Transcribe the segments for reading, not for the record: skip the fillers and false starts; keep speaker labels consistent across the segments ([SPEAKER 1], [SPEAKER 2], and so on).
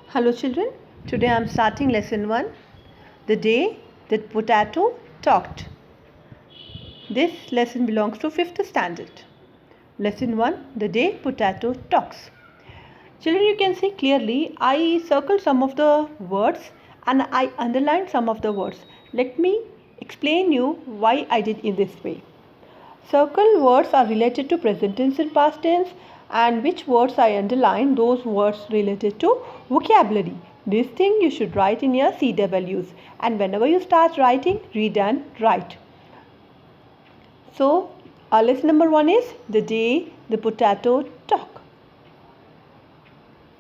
[SPEAKER 1] Hello children, today I am starting lesson 1, the day that potato talked. This lesson belongs to 5th standard. Lesson 1, the day potato talks. Children, you can see clearly I circled some of the words and I underlined some of the words. Let me explain you why I did in this way. Circle words are related to present tense and past tense, and which words I underline, those words related to vocabulary. This thing you should write in your CWs, and whenever you start writing, read and write. So, our lesson number 1 is the day the potato talk.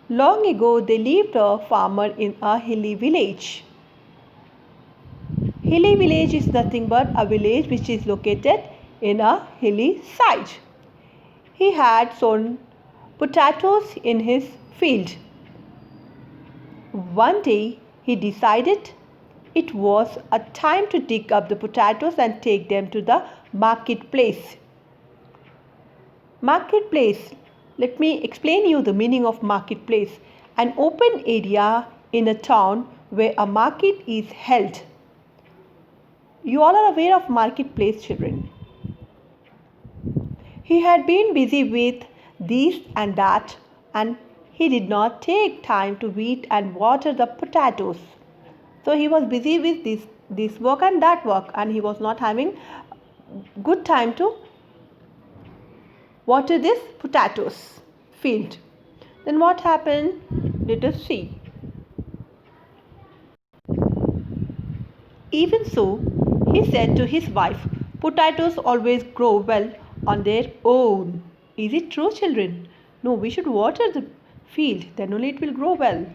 [SPEAKER 1] Long ago, there lived a farmer in a hilly village. Hilly village is nothing but a village which is located in a hilly side. He had sown potatoes in his field. One day he decided it was a time to dig up the potatoes and take them to the marketplace. Marketplace. Let me explain you the meaning of marketplace. An open area in a town where a market is held. You all are aware of marketplace, children. He had been busy with this and that, and he did not take time to weed and water the potatoes. So he was busy with this work and that work, and he was not having good time to water this potatoes field. Then what happened? Let us see. Even so, he said to his wife, potatoes always grow well on their own. Is it true, children? No, we should water the field, then only it will grow well.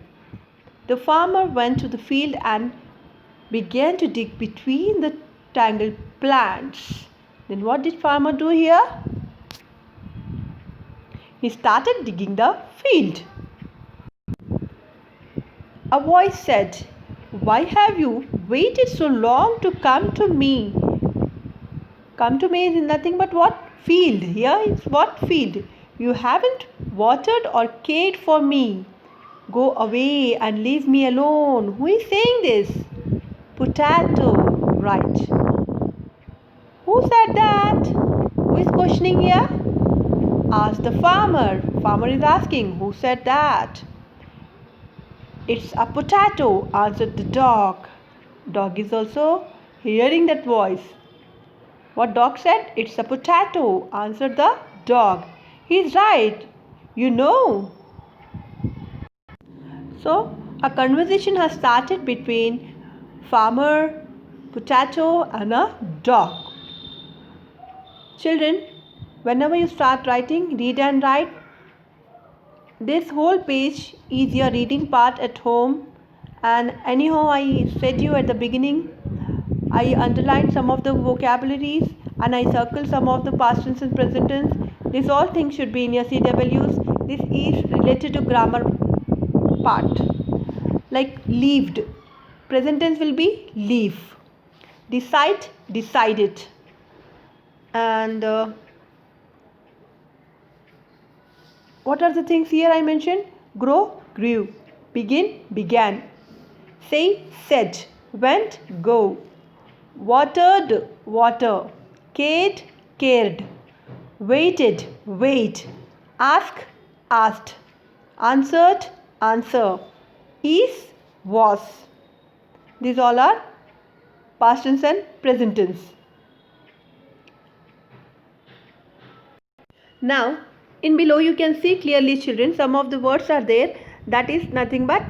[SPEAKER 1] The farmer went to the field and began to dig between the tangled plants. Then what did farmer do here? He started digging the field. A voice said, "Why have you waited so long to come to me?" Come to me is nothing but what? Field. Here is what? Field. You haven't watered or cared for me. Go away and leave me alone. Who is saying this? Potato. Right. Who said that? Who is questioning here? Ask the farmer. Farmer is asking, who said that? It's a potato, answered the dog. Dog is also hearing that voice. What dog said? It's a potato, answered the dog. He's right, you know. So, a conversation has started between farmer, potato and a dog. Children, whenever you start writing, read and write. This whole page is your reading part at home, and anyhow I said you at the beginning, I underlined some of the vocabularies and I circled some of the past tense and present tense. These all things should be in your CWs. This is related to grammar part. Like leaved. Present tense will be leave. Decide, decided. And what are the things here I mentioned? Grow, grew. Begin, began. Say, said. Went, go. Watered, water. Cared, cared. Waited, wait. Ask, asked. Answered, answer. Is, was. These all are past tense and present tense. Now, in below you can see clearly, children, some of the words are there, that is nothing but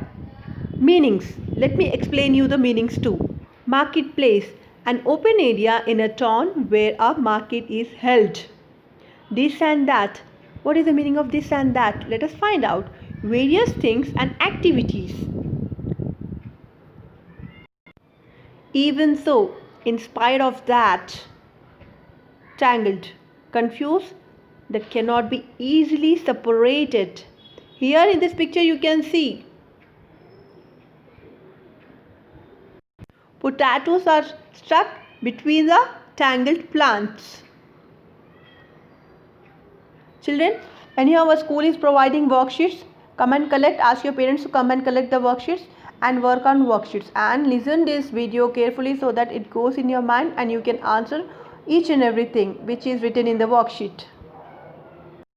[SPEAKER 1] meanings. Let me explain you the meanings too. Marketplace, an open area in a town where a market is held. This and that. What is the meaning of this and that? Let us find out. Various things and activities. Even so, in spite of that, tangled, confused, that cannot be easily separated. Here in this picture you can see potatoes are stuck between the tangled plants. Children, anyhow our school is providing worksheets. Come and collect, ask your parents to come and collect the worksheets and work on worksheets, and listen this video carefully so that it goes in your mind and you can answer each and everything which is written in the worksheet.